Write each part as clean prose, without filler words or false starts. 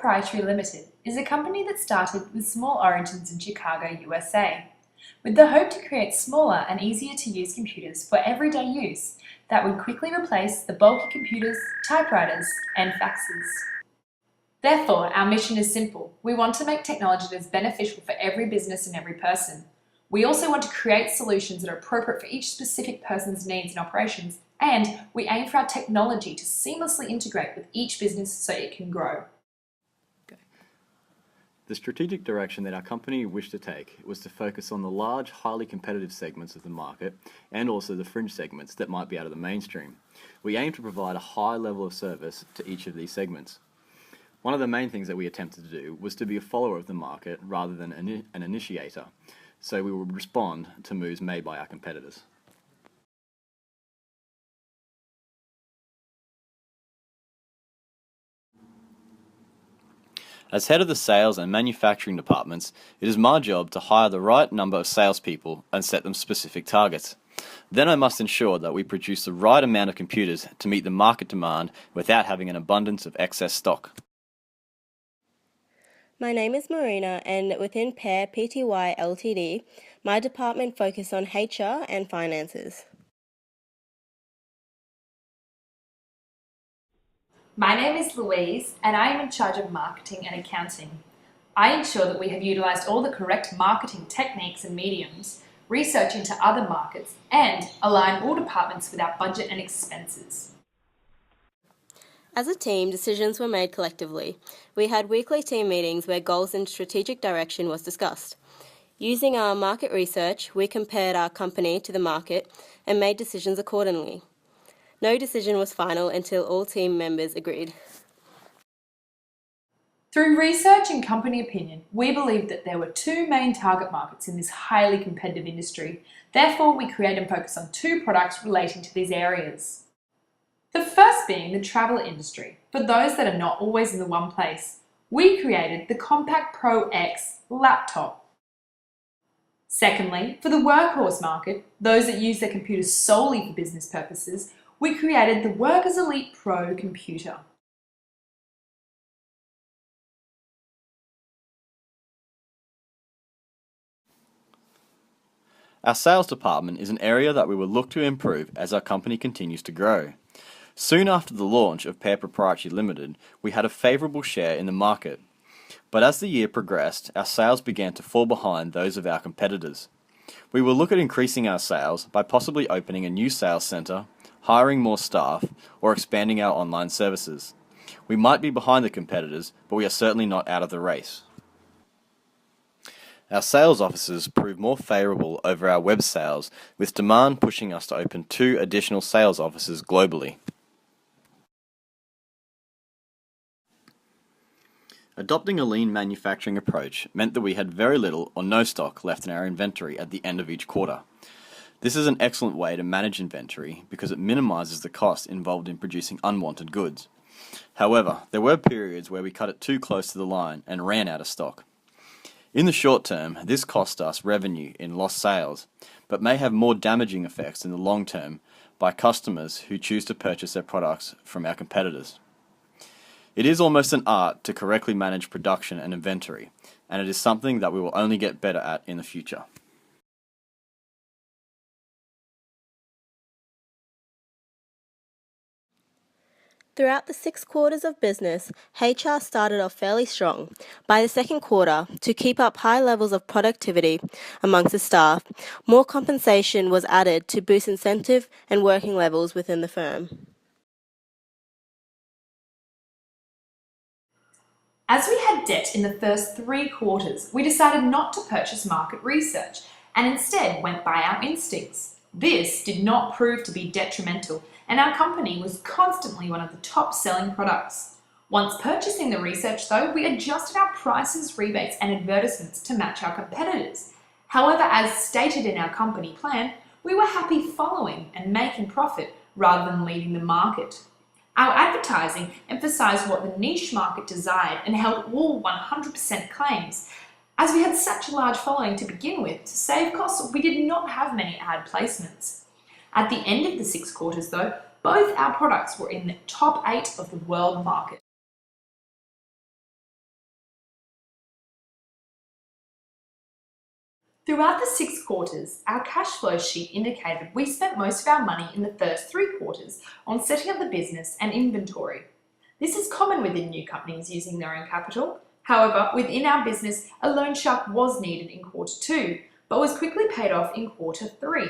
Pty Ltd is a company that started with small origins in Chicago, USA, with the hope to create smaller and easier to use computers for everyday use that would quickly replace the bulky computers, typewriters, and faxes. Therefore, our mission is simple. We want to make technology that is beneficial for every business and every person. We also want to create solutions that are appropriate for each specific person's needs and operations, and we aim for our technology to seamlessly integrate with each business so it can grow. The strategic direction that our company wished to take was to focus on the large, highly competitive segments of the market and also the fringe segments that might be out of the mainstream. We aim to provide a high level of service to each of these segments. One of the main things that we attempted to do was to be a follower of the market rather than an initiator, so we would respond to moves made by our competitors. As head of the sales and manufacturing departments, it is my job to hire the right number of salespeople and set them specific targets. Then I must ensure that we produce the right amount of computers to meet the market demand without having an abundance of excess stock. My name is Marina, and within Pear Pty Ltd, my department focuses on HR and finances. My name is Louise, and I am in charge of marketing and accounting. I ensure that we have utilised all the correct marketing techniques and mediums, research into other markets, and align all departments with our budget and expenses. As a team, decisions were made collectively. We had weekly team meetings where goals and strategic direction was discussed. Using our market research, we compared our company to the market and made decisions accordingly. No decision was final until all team members agreed. Through research and company opinion, we believed that there were two main target markets in this highly competitive industry. Therefore, we create and focus on two products relating to these areas. The first being the travel industry. For those that are not always in the one place, we created the Compact Pro X laptop. Secondly, for the workhorse market, those that use their computers solely for business purposes, we created the Workers Elite Pro computer. Our sales department is an area that we will look to improve as our company continues to grow. Soon after the launch of Pear Pty Ltd, we had a favourable share in the market. But as the year progressed, our sales began to fall behind those of our competitors. We will look at increasing our sales by possibly opening a new sales centre, hiring more staff, or expanding our online services. We might be behind the competitors, but we are certainly not out of the race. Our sales offices proved more favourable over our web sales, with demand pushing us to open 2 additional sales offices globally. Adopting a lean manufacturing approach meant that we had very little or no stock left in our inventory at the end of each quarter. This is an excellent way to manage inventory because it minimises the cost involved in producing unwanted goods. However, there were periods where we cut it too close to the line and ran out of stock. In the short term, this cost us revenue in lost sales, but may have more damaging effects in the long term by customers who choose to purchase their products from our competitors. It is almost an art to correctly manage production and inventory, and it is something that we will only get better at in the future. Throughout the 6 quarters of business, HR started off fairly strong. By the second quarter, to keep up high levels of productivity amongst the staff, more compensation was added to boost incentive and working levels within the firm. As we had debt in the first 3 quarters, we decided not to purchase market research and instead went by our instincts. This did not prove to be detrimental, and our company was constantly one of the top selling products. Once purchasing the research though, we adjusted our prices, rebates and advertisements to match our competitors. However, as stated in our company plan, we were happy following and making profit rather than leading the market. Our advertising emphasised what the niche market desired and held all 100% claims. As we had such a large following to begin with, to save costs, we did not have many ad placements. At the end of the 6 quarters though, both our products were in the top 8 of the world market. Throughout the 6 quarters, our cash flow sheet indicated we spent most of our money in the first 3 quarters on setting up the business and inventory. This is common within new companies using their own capital. However, within our business, a loan shark was needed in quarter 2, but was quickly paid off in quarter 3.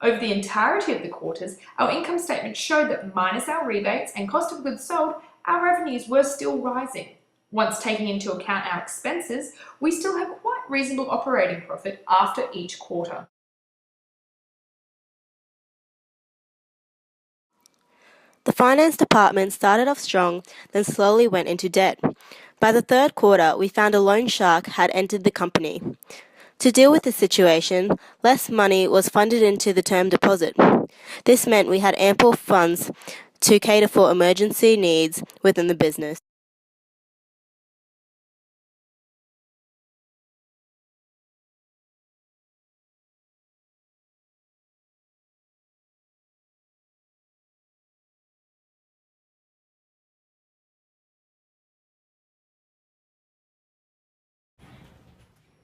Over the entirety of the quarters, our income statement showed that minus our rebates and cost of goods sold, our revenues were still rising. Once taking into account our expenses, we still had quite reasonable operating profit after each quarter. The finance department started off strong, then slowly went into debt. By the 3rd quarter, we found a loan shark had entered the company. To deal with the situation, less money was funded into the term deposit. This meant we had ample funds to cater for emergency needs within the business.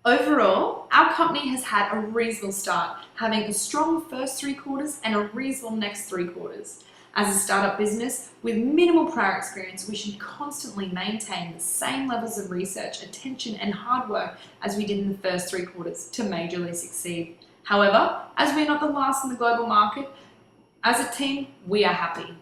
Overall, our company has had a reasonable start, having a strong first 3 quarters and a reasonable next 3 quarters. As a startup business with minimal prior experience, we should constantly maintain the same levels of research, attention and hard work as we did in the first 3 quarters to majorly succeed. However, as we're not the last in the global market, as a team, we are happy.